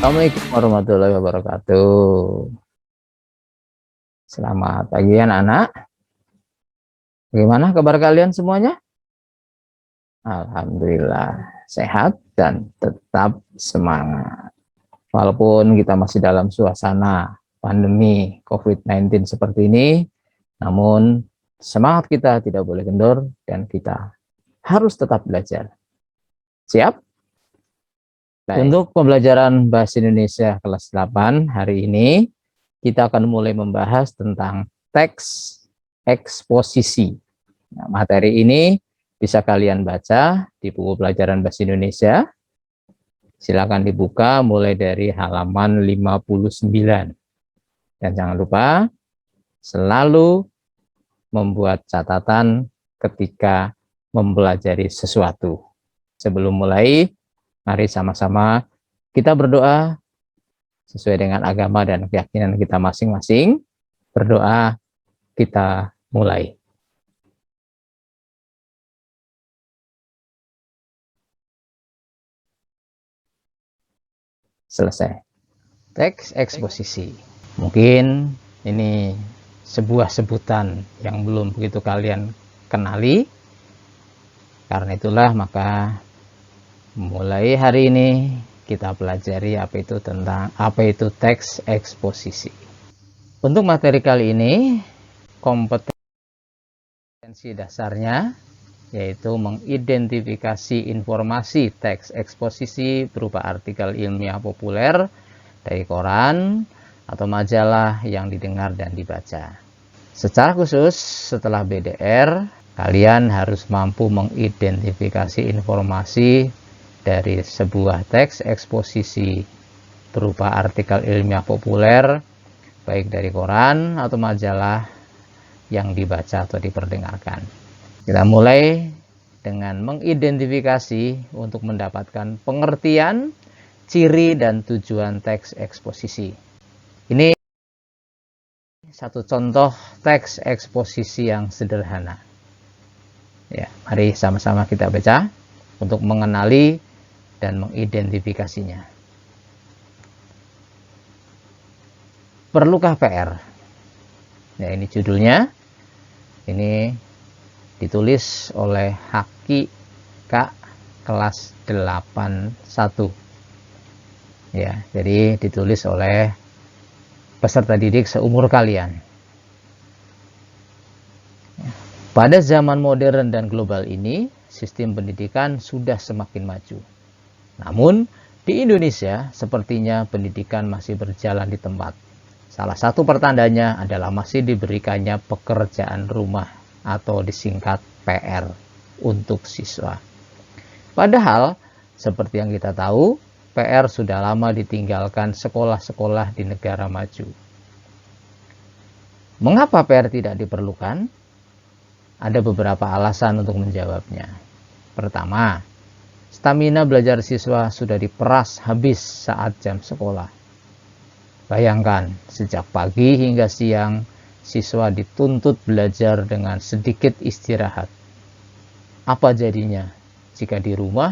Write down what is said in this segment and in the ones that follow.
Assalamualaikum warahmatullahi wabarakatuh. Selamat pagi anak-anak. Bagaimana kabar kalian semuanya? Alhamdulillah sehat dan tetap semangat. Walaupun kita masih dalam suasana pandemi COVID-19 seperti ini, namun semangat kita tidak boleh kendor dan kita harus tetap belajar. Siap? Baik. Untuk pembelajaran Bahasa Indonesia kelas 8 hari ini, kita akan mulai membahas tentang teks eksposisi. Nah, materi ini bisa kalian baca di buku pelajaran Bahasa Indonesia. Silakan dibuka mulai dari halaman 59. Dan jangan lupa selalu membuat catatan ketika mempelajari sesuatu. Sebelum mulai, mari sama-sama kita berdoa sesuai dengan agama dan keyakinan kita masing-masing. Berdoa, kita mulai. Selesai. Teks eksposisi. Mungkin ini sebuah sebutan yang belum begitu kalian kenali. Karena itulah maka mulai hari ini kita pelajari apa itu teks eksposisi. Untuk materi kali ini, kompetensi dasarnya yaitu mengidentifikasi informasi teks eksposisi berupa artikel ilmiah populer dari koran atau majalah yang didengar dan dibaca. Secara khusus, setelah BDR, kalian harus mampu mengidentifikasi informasi dari sebuah teks eksposisi berupa artikel ilmiah populer, baik dari koran atau majalah yang dibaca atau diperdengarkan. Kita mulai dengan mengidentifikasi untuk mendapatkan pengertian, ciri, dan tujuan teks eksposisi. Ini satu contoh teks eksposisi yang sederhana. Ya, mari sama-sama kita baca untuk mengenali dan mengidentifikasinya. Perlukah PR? Ya, ini judulnya. Ini ditulis oleh Haki K kelas 81. Ya, jadi ditulis oleh peserta didik seumur kalian. Pada zaman modern dan global ini, sistem pendidikan sudah semakin maju. Namun, di Indonesia sepertinya pendidikan masih berjalan di tempat. Salah satu pertandanya adalah masih diberikannya pekerjaan rumah atau disingkat PR untuk siswa. Padahal, seperti yang kita tahu, PR sudah lama ditinggalkan sekolah-sekolah di negara maju. Mengapa PR tidak diperlukan? Ada beberapa alasan untuk menjawabnya. Pertama, stamina belajar siswa sudah diperas habis saat jam sekolah. Bayangkan, sejak pagi hingga siang, siswa dituntut belajar dengan sedikit istirahat. Apa jadinya jika di rumah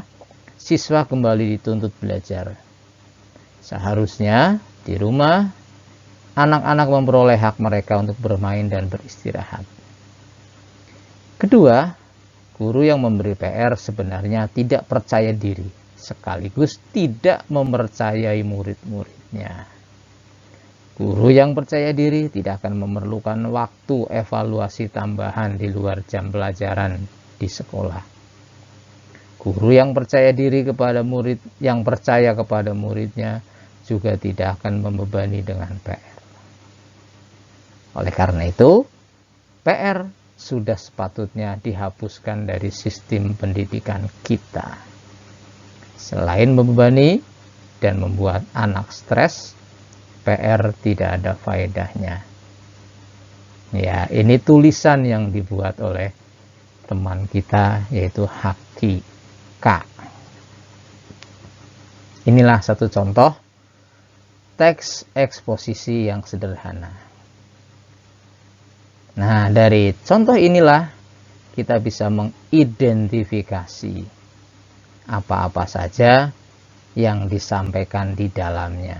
siswa kembali dituntut belajar? Seharusnya di rumah anak-anak memperoleh hak mereka untuk bermain dan beristirahat. Kedua, guru yang memberi PR sebenarnya tidak percaya diri, sekaligus tidak mempercayai murid-muridnya. Guru yang percaya diri tidak akan memerlukan waktu evaluasi tambahan di luar jam pelajaran di sekolah. Guru yang percaya diri kepada murid, yang percaya kepada muridnya juga tidak akan membebani dengan PR. Oleh karena itu, PR sudah sepatutnya dihapuskan dari sistem pendidikan kita. Selain membebani dan membuat anak stres, PR tidak ada faedahnya. Ya, ini tulisan yang dibuat oleh teman kita yaitu Haki K. Inilah satu contoh teks eksposisi yang sederhana. Nah, dari contoh inilah kita bisa mengidentifikasi apa-apa saja yang disampaikan di dalamnya.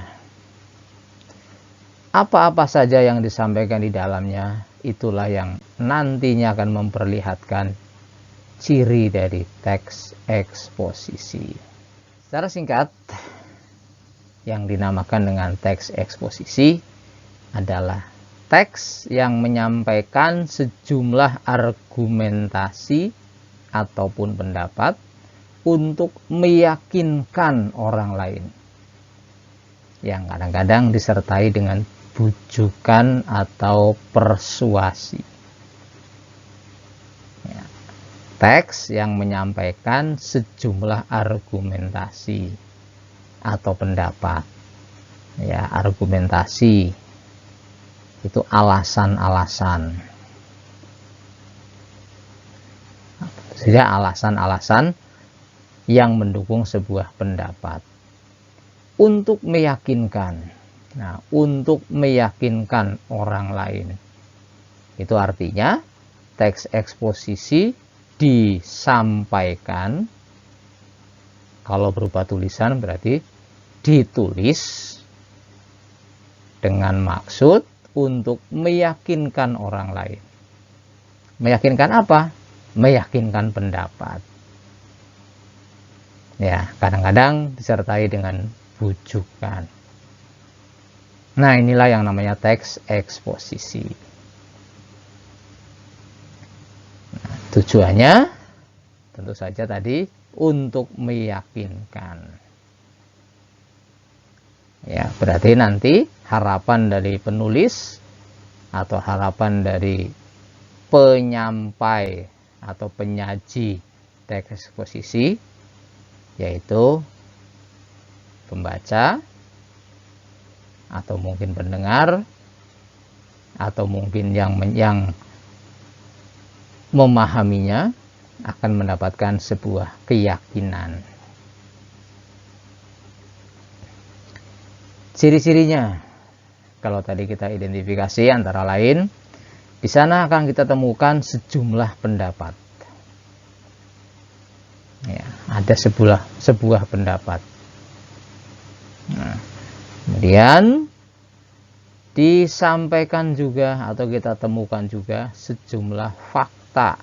Apa-apa saja yang disampaikan di dalamnya, itulah yang nantinya akan memperlihatkan ciri dari teks eksposisi. Secara singkat, yang dinamakan dengan teks eksposisi adalah teks yang menyampaikan sejumlah argumentasi ataupun pendapat untuk meyakinkan orang lain, yang kadang-kadang disertai dengan bujukan atau persuasi. Ya, teks yang menyampaikan sejumlah argumentasi atau pendapat. Ya, argumentasi itu alasan-alasan. Sehingga alasan-alasan yang mendukung sebuah pendapat untuk meyakinkan. Nah, untuk meyakinkan orang lain. Itu artinya teks eksposisi disampaikan, kalau berupa tulisan berarti ditulis dengan maksud untuk meyakinkan orang lain. Meyakinkan apa? Meyakinkan pendapat. Ya, kadang-kadang disertai dengan bujukan. Nah, inilah yang namanya teks eksposisi. Nah, tujuannya tentu saja tadi untuk meyakinkan. Ya, berarti nanti harapan dari penulis atau harapan dari penyampai atau penyaji teks eksposisi yaitu pembaca atau mungkin pendengar atau mungkin yang memahaminya akan mendapatkan sebuah keyakinan. Ciri-cirinya, kalau tadi kita identifikasi antara lain, di sana akan kita temukan sejumlah pendapat. Ya, ada sebuah pendapat. Nah, kemudian disampaikan juga atau kita temukan juga sejumlah fakta,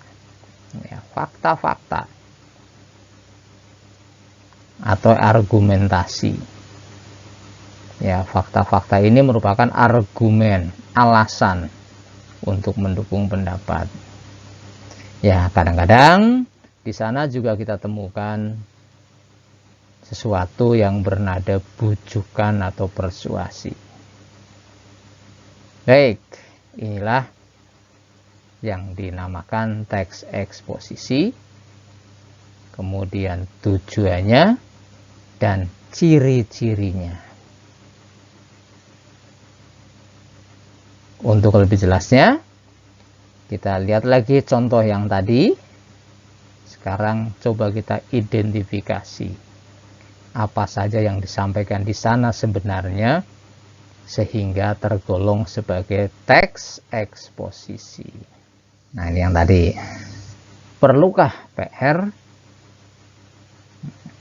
ya, fakta-fakta atau argumentasi. Ya, fakta-fakta ini merupakan argumen, alasan untuk mendukung pendapat. Ya, kadang-kadang di sana juga kita temukan sesuatu yang bernada bujukan atau persuasi. Baik, inilah yang dinamakan teks eksposisi, kemudian tujuannya dan ciri-cirinya. Untuk lebih jelasnya, kita lihat lagi contoh yang tadi. Sekarang coba kita identifikasi apa saja yang disampaikan di sana sebenarnya sehingga tergolong sebagai teks eksposisi. Nah, ini yang tadi. Perlukah PR?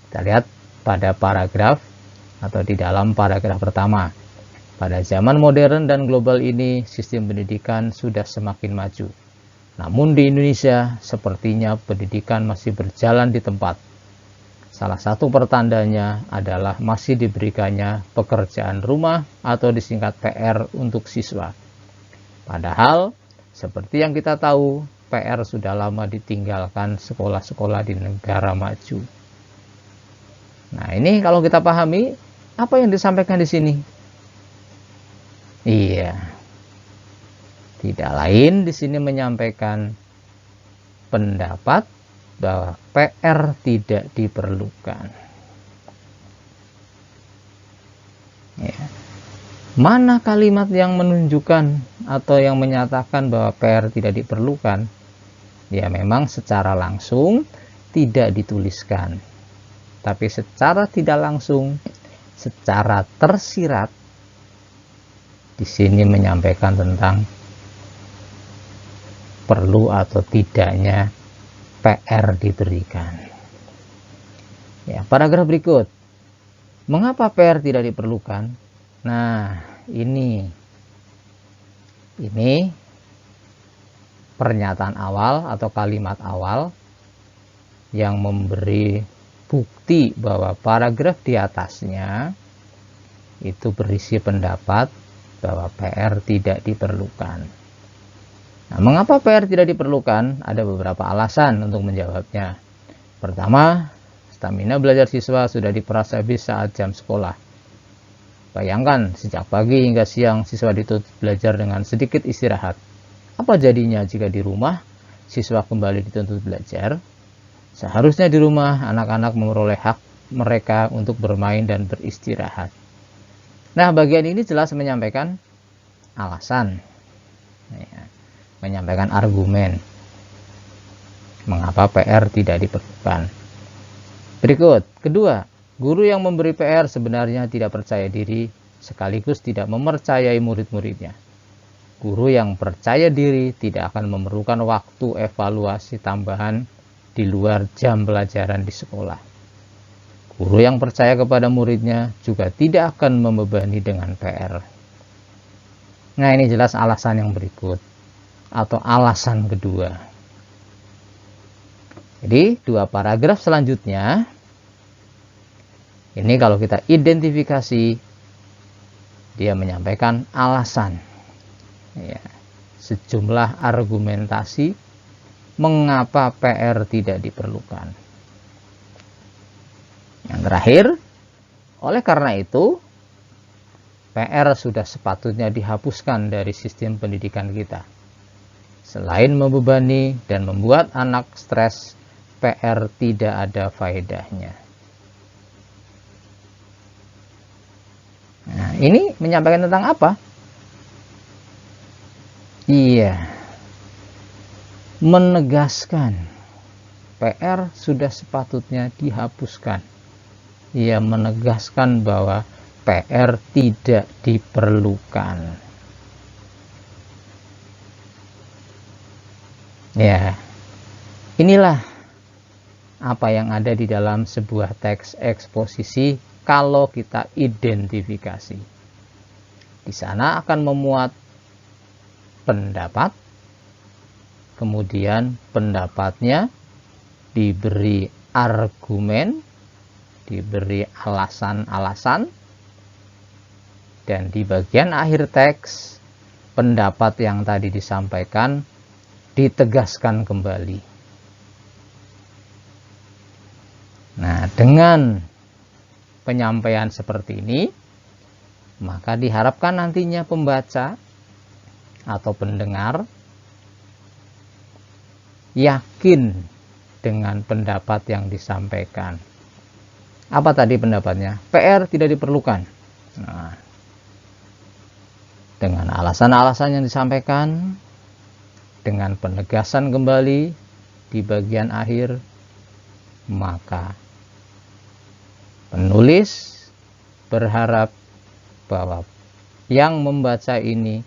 Kita lihat pada paragraf atau di dalam paragraf pertama. Pada zaman modern dan global ini, sistem pendidikan sudah semakin maju. Namun di Indonesia, sepertinya pendidikan masih berjalan di tempat. Salah satu pertandanya adalah masih diberikannya pekerjaan rumah atau disingkat PR untuk siswa. Padahal, seperti yang kita tahu, PR sudah lama ditinggalkan sekolah-sekolah di negara maju. Nah, ini kalau kita pahami, apa yang disampaikan di sini? Iya, tidak lain di sini menyampaikan pendapat bahwa PR tidak diperlukan. Ya. Mana kalimat yang menunjukkan atau yang menyatakan bahwa PR tidak diperlukan? Ya, memang secara langsung tidak dituliskan, tapi secara tidak langsung, secara tersirat, di sini menyampaikan tentang perlu atau tidaknya PR diberikan. Ya, paragraf berikut. Mengapa PR tidak diperlukan? Nah, ini pernyataan awal atau kalimat awal yang memberi bukti bahwa paragraf di atasnya itu berisi pendapat bahwa PR tidak diperlukan. Nah, mengapa PR tidak diperlukan? Ada beberapa alasan untuk menjawabnya. Pertama, stamina belajar siswa sudah diperas habis saat jam sekolah. Bayangkan, sejak pagi hingga siang siswa dituntut belajar dengan sedikit istirahat. Apa jadinya jika di rumah siswa kembali dituntut belajar? Seharusnya di rumah anak-anak memperoleh hak mereka untuk bermain dan beristirahat. Nah, bagian ini jelas menyampaikan alasan, menyampaikan argumen mengapa PR tidak diperlukan. Berikut, kedua, guru yang memberi PR sebenarnya tidak percaya diri sekaligus tidak mempercayai murid-muridnya. Guru yang percaya diri tidak akan memerlukan waktu evaluasi tambahan di luar jam pelajaran di sekolah. Guru yang percaya kepada muridnya juga tidak akan membebani dengan PR. Nah, ini jelas alasan yang berikut atau alasan kedua. Jadi, dua paragraf selanjutnya ini kalau kita identifikasi, dia menyampaikan alasan, ya, sejumlah argumentasi mengapa PR tidak diperlukan. Yang terakhir, oleh karena itu, PR sudah sepatutnya dihapuskan dari sistem pendidikan kita. Selain membebani dan membuat anak stres, PR tidak ada faedahnya. Nah, ini menyampaikan tentang apa? Iya, menegaskan PR sudah sepatutnya dihapuskan. Ia menegaskan bahwa PR tidak diperlukan. Ya, inilah apa yang ada di dalam sebuah teks eksposisi kalau kita identifikasi. Di sana akan memuat pendapat, kemudian pendapatnya diberi argumen, diberi alasan-alasan, dan di bagian akhir teks pendapat yang tadi disampaikan ditegaskan kembali. Nah, dengan penyampaian seperti ini, maka diharapkan nantinya pembaca atau pendengar yakin dengan pendapat yang disampaikan. Apa tadi pendapatnya? PR tidak diperlukan. Nah, dengan alasan-alasan yang disampaikan, dengan penegasan kembali di bagian akhir, maka penulis berharap bahwa yang membaca ini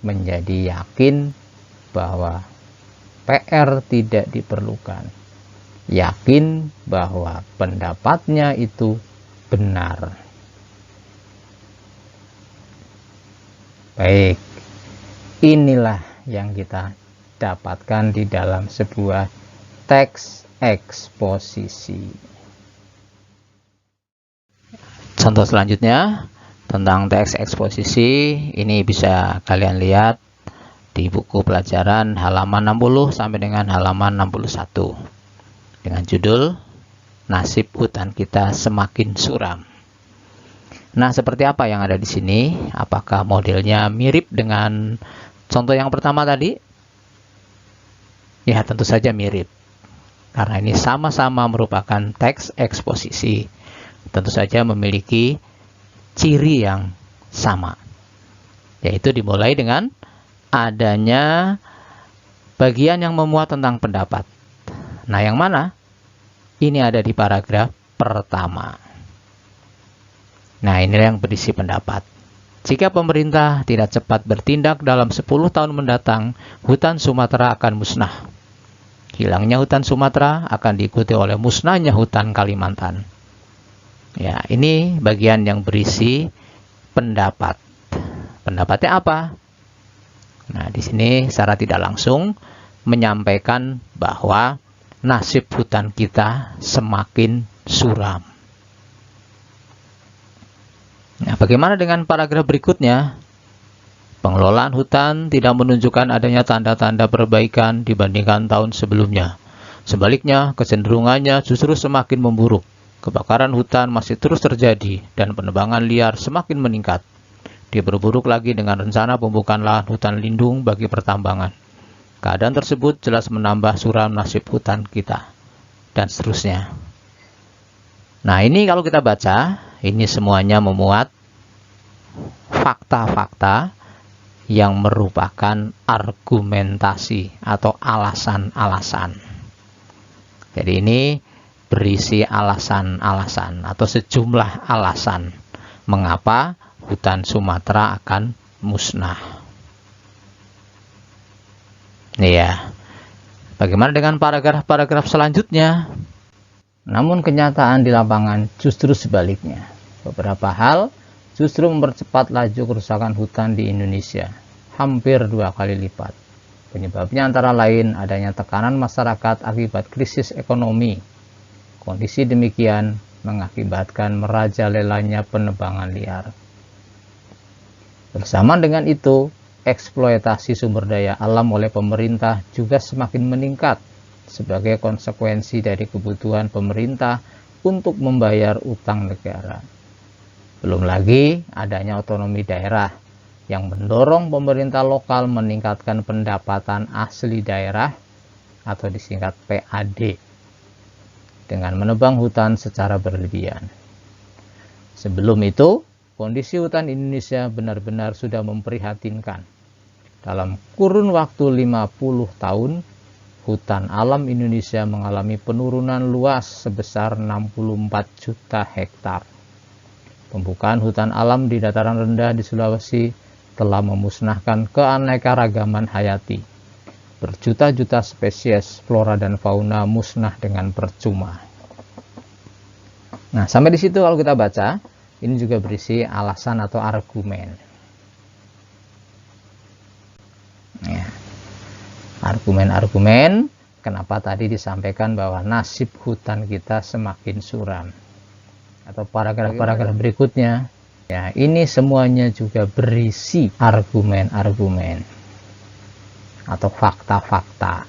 menjadi yakin bahwa PR tidak diperlukan. Yakin bahwa pendapatnya itu benar. Baik, inilah yang kita dapatkan di dalam sebuah teks eksposisi. Contoh selanjutnya tentang teks eksposisi ini bisa kalian lihat di buku pelajaran halaman 60 sampai dengan halaman 61 dengan judul Nasib Hutan Kita Semakin Suram. Nah, seperti apa yang ada di sini? Apakah modelnya mirip dengan contoh yang pertama tadi? Ya, tentu saja mirip. Karena ini sama-sama merupakan teks eksposisi. Tentu saja memiliki ciri yang sama. Yaitu dimulai dengan adanya bagian yang memuat tentang pendapat. Nah, yang mana? Ini ada di paragraf pertama. Nah, inilah yang berisi pendapat. Jika pemerintah tidak cepat bertindak dalam 10 tahun mendatang, hutan Sumatera akan musnah. Hilangnya hutan Sumatera akan diikuti oleh musnahnya hutan Kalimantan. Ya, ini bagian yang berisi pendapat. Pendapatnya apa? Nah, di sini secara tidak langsung menyampaikan bahwa nasib hutan kita semakin suram. Nah, bagaimana dengan paragraf berikutnya? Pengelolaan hutan tidak menunjukkan adanya tanda-tanda perbaikan dibandingkan tahun sebelumnya. Sebaliknya, kecenderungannya justru semakin memburuk. Kebakaran hutan masih terus terjadi dan penebangan liar semakin meningkat. Diperburuk lagi dengan rencana pembukaan lahan hutan lindung bagi pertambangan. Keadaan tersebut jelas menambah suram nasib hutan kita, dan seterusnya. Nah, ini kalau kita baca, ini semuanya memuat fakta-fakta yang merupakan argumentasi atau alasan-alasan. Jadi ini berisi alasan-alasan atau sejumlah alasan mengapa hutan Sumatera akan musnah. Ya, bagaimana dengan paragraf-paragraf selanjutnya? Namun kenyataan di lapangan justru sebaliknya. Beberapa hal justru mempercepat laju kerusakan hutan di Indonesia, hampir 2 kali lipat. Penyebabnya antara lain adanya tekanan masyarakat akibat krisis ekonomi. Kondisi demikian mengakibatkan merajalelanya penebangan liar. Bersama dengan itu, eksploitasi sumber daya alam oleh pemerintah juga semakin meningkat sebagai konsekuensi dari kebutuhan pemerintah untuk membayar utang negara. Belum lagi adanya otonomi daerah yang mendorong pemerintah lokal meningkatkan pendapatan asli daerah atau disingkat PAD dengan menebang hutan secara berlebihan. Sebelum itu, kondisi hutan Indonesia benar-benar sudah memprihatinkan. Dalam kurun waktu 50 tahun, hutan alam Indonesia mengalami penurunan luas sebesar 64 juta hektar. Pembukaan hutan alam di dataran rendah di Sulawesi telah memusnahkan keanekaragaman hayati. Berjuta-juta spesies flora dan fauna musnah dengan percuma. Nah, sampai di situ kalau kita baca, ini juga berisi alasan atau argumen. Ya. Argumen-argumen kenapa tadi disampaikan bahwa nasib hutan kita semakin suram. Atau paragraf-paragraf berikutnya, ya, ini semuanya juga berisi argumen-argumen atau fakta-fakta.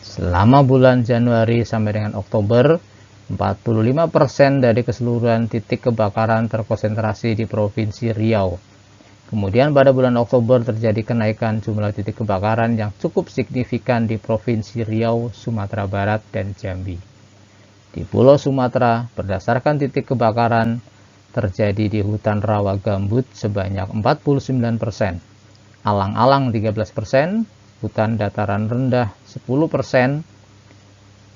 Selama bulan Januari sampai dengan Oktober, 45% dari keseluruhan titik kebakaran terkonsentrasi di Provinsi Riau. Kemudian pada bulan Oktober terjadi kenaikan jumlah titik kebakaran yang cukup signifikan di Provinsi Riau, Sumatera Barat, dan Jambi. Di Pulau Sumatera, berdasarkan titik kebakaran, terjadi di hutan rawa gambut sebanyak 49%, alang-alang 13%, hutan dataran rendah 10%,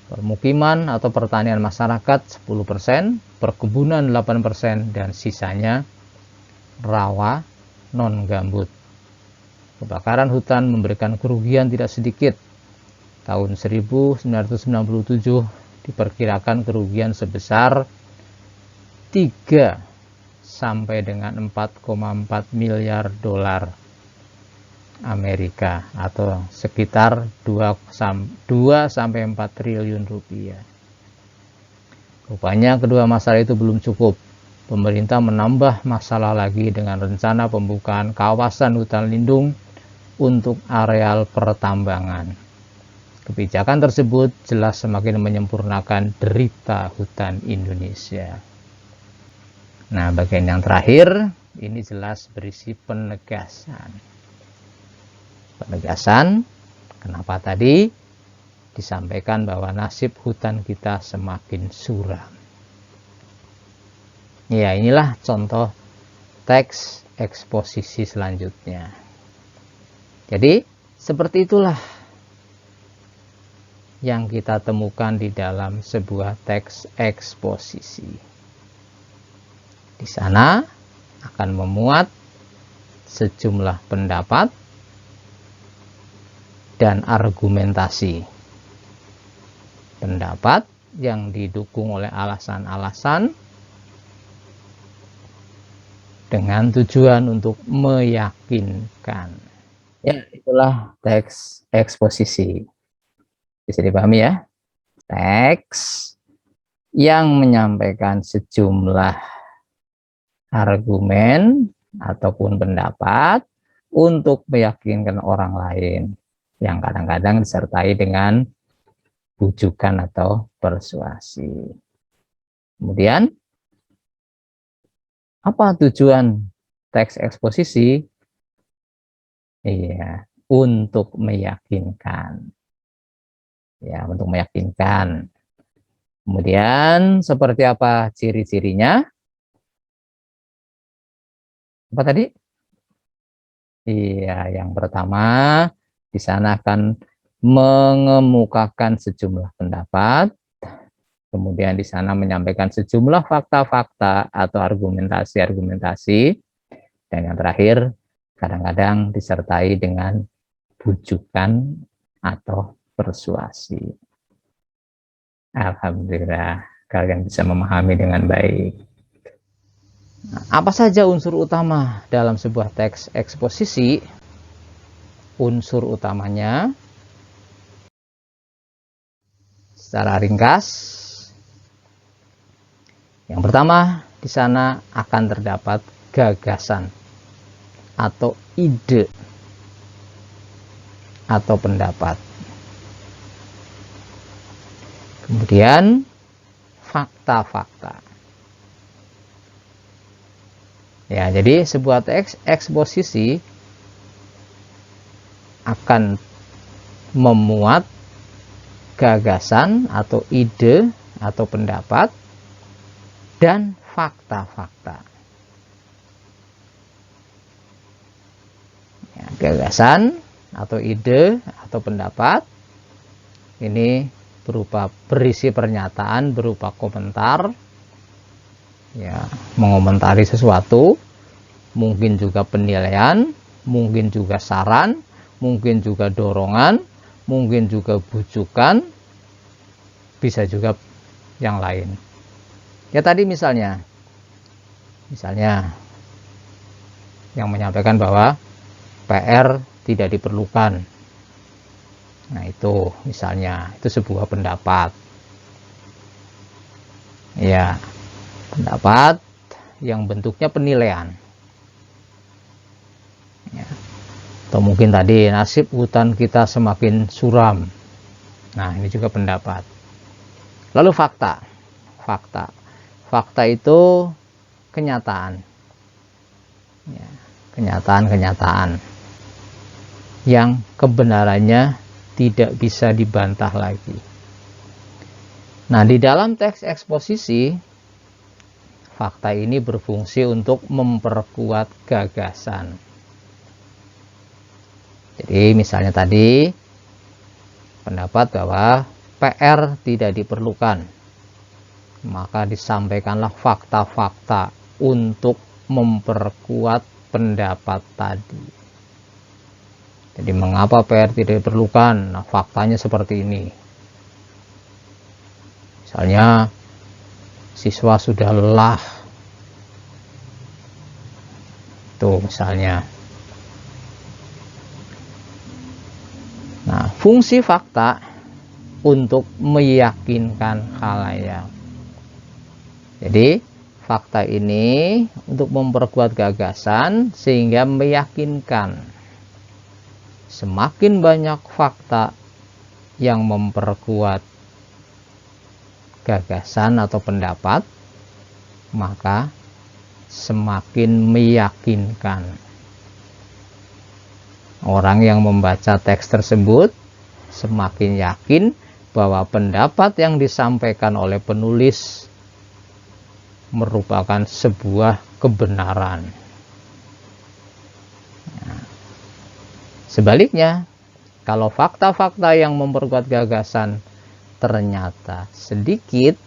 permukiman atau pertanian masyarakat 10%, perkebunan 8%, dan sisanya rawa non-gambut. Kebakaran hutan memberikan kerugian tidak sedikit. Tahun 1997 diperkirakan kerugian sebesar 3 sampai dengan 4,4 miliar dolar Amerika atau sekitar 2 sampai 4 triliun rupiah. Rupanya kedua masalah itu belum cukup. Pemerintah menambah masalah lagi dengan rencana pembukaan kawasan hutan lindung untuk areal pertambangan. Kebijakan tersebut jelas semakin menyempurnakan derita hutan Indonesia. Nah, bagian yang terakhir ini jelas berisi penegasan. Penegasan, kenapa tadi disampaikan bahwa nasib hutan kita semakin suram. Ya, inilah contoh teks eksposisi selanjutnya. Jadi, seperti itulah yang kita temukan di dalam sebuah teks eksposisi. Di sana akan memuat sejumlah pendapat dan argumentasi. Pendapat yang didukung oleh alasan-alasan dengan tujuan untuk meyakinkan. Ya, itulah teks eksposisi. Bisa dipahami ya? Teks yang menyampaikan sejumlah argumen ataupun pendapat untuk meyakinkan orang lain, yang kadang-kadang disertai dengan bujukan atau persuasi. Kemudian, apa tujuan teks eksposisi? Iya, untuk meyakinkan. Ya, untuk meyakinkan. Kemudian, seperti apa ciri-cirinya? Apa tadi? Iya, yang pertama, di sana akan mengemukakan sejumlah pendapat, kemudian di sana menyampaikan sejumlah fakta-fakta atau argumentasi-argumentasi, dan yang terakhir, kadang-kadang disertai dengan bujukan atau persuasi. Alhamdulillah, kalian bisa memahami dengan baik. Nah, apa saja unsur utama dalam sebuah teks eksposisi? Unsur utamanya secara ringkas, yang pertama, di sana akan terdapat gagasan atau ide atau pendapat. Kemudian fakta-fakta. Ya, jadi sebuah teks eksposisi akan memuat gagasan atau ide atau pendapat dan fakta-fakta. Ya, gagasan atau ide atau pendapat ini berupa berisi pernyataan, berupa komentar, ya, mengomentari sesuatu, mungkin juga penilaian, mungkin juga saran, mungkin juga dorongan, mungkin juga bujukan, bisa juga yang lain. Ya tadi misalnya yang menyampaikan bahwa PR tidak diperlukan. Nah, itu misalnya, itu sebuah pendapat. Ya, pendapat yang bentuknya penilaian. Ya. Atau mungkin tadi nasib hutan kita semakin suram. Nah, ini juga pendapat. Lalu fakta. Fakta itu kenyataan. Ya, kenyataan yang kebenarannya tidak bisa dibantah lagi. Nah, di dalam teks eksposisi, fakta ini berfungsi untuk memperkuat gagasan. Jadi misalnya tadi pendapat bahwa PR tidak diperlukan, maka disampaikanlah fakta-fakta untuk memperkuat pendapat tadi. Jadi mengapa PR tidak diperlukan? Nah, faktanya seperti ini. Misalnya siswa sudah lelah. Tuh misalnya. Nah, fungsi fakta untuk meyakinkan khalayak. Jadi fakta ini untuk memperkuat gagasan sehingga meyakinkan. Semakin banyak fakta yang memperkuat gagasan atau pendapat, maka semakin meyakinkan. Orang yang membaca teks tersebut semakin yakin bahwa pendapat yang disampaikan oleh penulis merupakan sebuah kebenaran. Sebaliknya, kalau fakta-fakta yang memperkuat gagasan ternyata sedikit,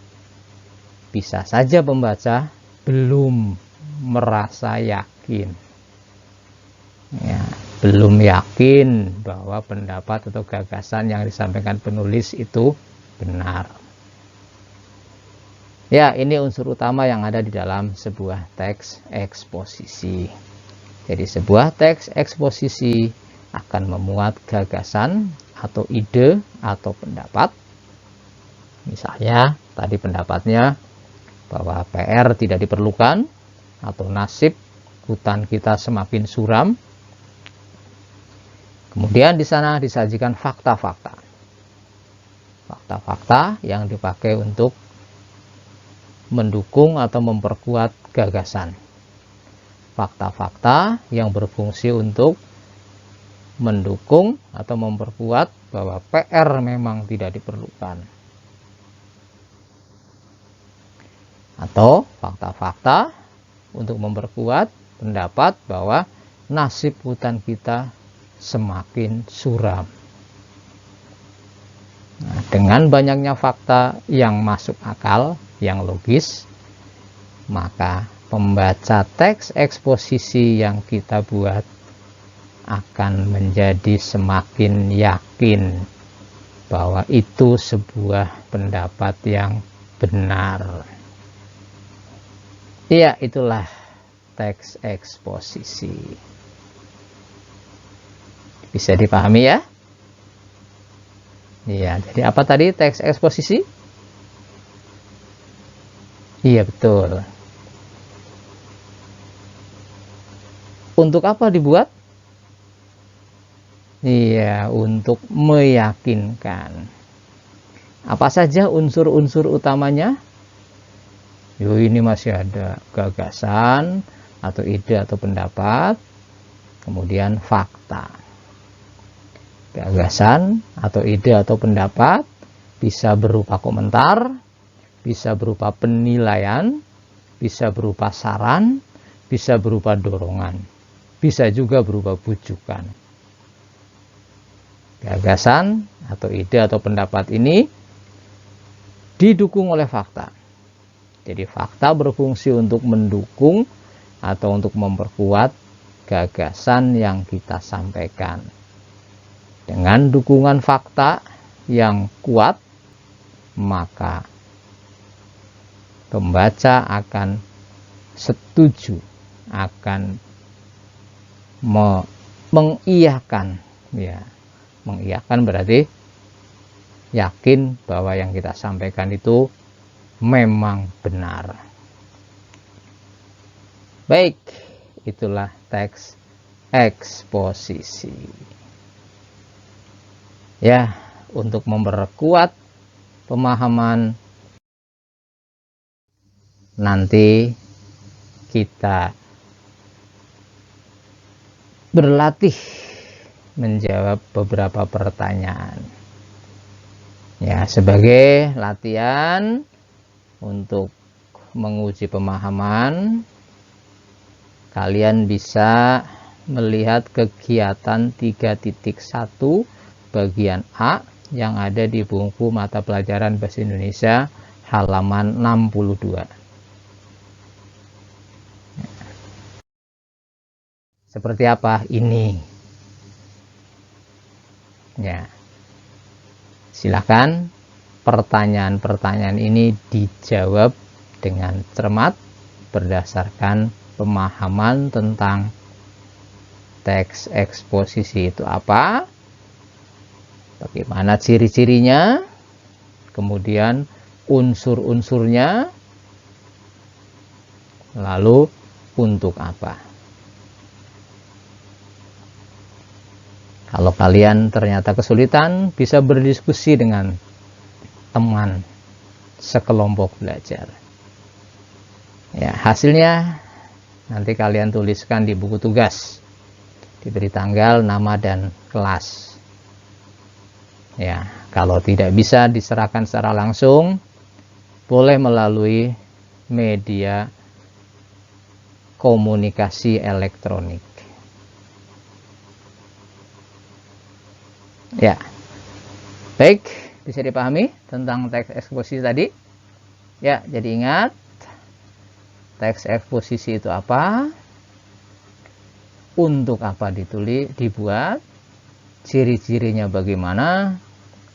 bisa saja pembaca belum merasa yakin. Ya, belum yakin bahwa pendapat atau gagasan yang disampaikan penulis itu benar. Ya, ini unsur utama yang ada di dalam sebuah teks eksposisi. Jadi sebuah teks eksposisi akan memuat gagasan atau ide atau pendapat. Misalnya, tadi pendapatnya bahwa PR tidak diperlukan atau nasib hutan kita semakin suram. Kemudian di sana disajikan fakta-fakta. Fakta-fakta yang dipakai untuk mendukung atau memperkuat gagasan. Fakta-fakta yang berfungsi untuk mendukung atau memperkuat bahwa PR memang tidak diperlukan. Atau fakta-fakta untuk memperkuat pendapat bahwa nasib hutan kita semakin suram. Nah, dengan banyaknya fakta yang masuk akal, yang logis, maka pembaca teks eksposisi yang kita buat akan menjadi semakin yakin bahwa itu sebuah pendapat yang benar. Iya, itulah teks eksposisi. Bisa dipahami ya? Iya, jadi apa tadi teks eksposisi? Iya, betul. Untuk apa dibuat? Iya, untuk meyakinkan. Apa saja unsur-unsur utamanya? Yo, ini masih ada gagasan atau ide atau pendapat, kemudian fakta. Gagasan atau ide atau pendapat bisa berupa komentar, bisa berupa penilaian, bisa berupa saran, bisa berupa dorongan, bisa juga berupa bujukan. Gagasan atau ide atau pendapat ini didukung oleh fakta. Jadi fakta berfungsi untuk mendukung atau untuk memperkuat gagasan yang kita sampaikan. Dengan dukungan fakta yang kuat, maka pembaca akan setuju, akan mengiyakan, ya, mengiyakan berarti yakin bahwa yang kita sampaikan itu memang benar. Baik, itulah teks eksposisi. Ya, untuk memperkuat pemahaman, nanti kita berlatih menjawab beberapa pertanyaan. Ya, sebagai latihan untuk menguji pemahaman, kalian bisa melihat kegiatan 3.1 bagian A yang ada di buku mata pelajaran Bahasa Indonesia halaman 62. Seperti apa ini? Ya. Silakan pertanyaan-pertanyaan ini dijawab dengan cermat berdasarkan pemahaman tentang teks eksposisi itu apa, bagaimana ciri-cirinya, kemudian unsur-unsurnya, lalu untuk apa. Kalau kalian ternyata kesulitan, bisa berdiskusi dengan teman sekelompok belajar. Ya, hasilnya nanti kalian tuliskan di buku tugas, diberi tanggal, nama, dan kelas. Ya, kalau tidak bisa diserahkan secara langsung, boleh melalui media komunikasi elektronik. Ya, baik, bisa dipahami tentang teks eksposisi tadi. Ya, jadi ingat, teks eksposisi itu apa, untuk apa dibuat, ciri-cirinya bagaimana,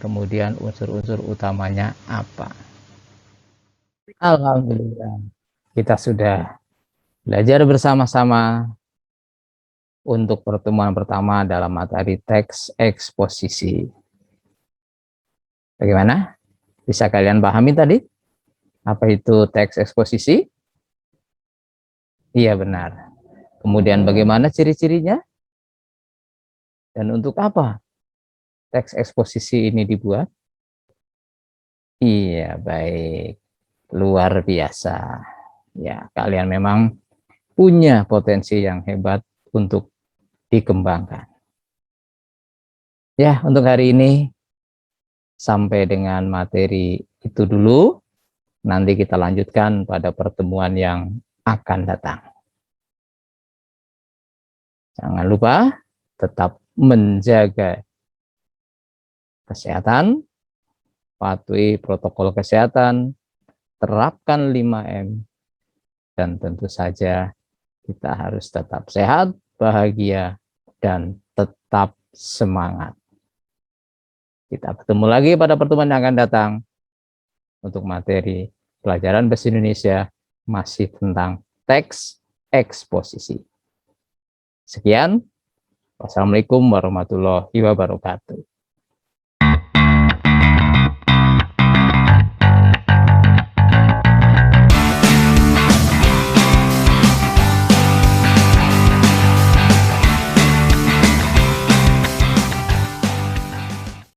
kemudian unsur-unsur utamanya apa. Alhamdulillah. Kita sudah belajar bersama-sama untuk pertemuan pertama dalam materi teks eksposisi. Bagaimana? Bisa kalian pahami tadi? Apa itu teks eksposisi? Iya benar. Kemudian bagaimana ciri-cirinya? Dan untuk apa teks eksposisi ini dibuat? Iya, baik. Luar biasa. Ya, kalian memang punya potensi yang hebat untuk dikembangkan. Ya, untuk hari ini sampai dengan materi itu dulu. Nanti kita lanjutkan pada pertemuan yang akan datang. Jangan lupa tetap menjaga kesehatan, patuhi protokol kesehatan, terapkan 5M, dan tentu saja kita harus tetap sehat, bahagia, dan tetap semangat. Kita bertemu lagi pada pertemuan yang akan datang untuk materi pelajaran bahasa Indonesia masih tentang teks eksposisi. Sekian, wassalamualaikum warahmatullahi wabarakatuh.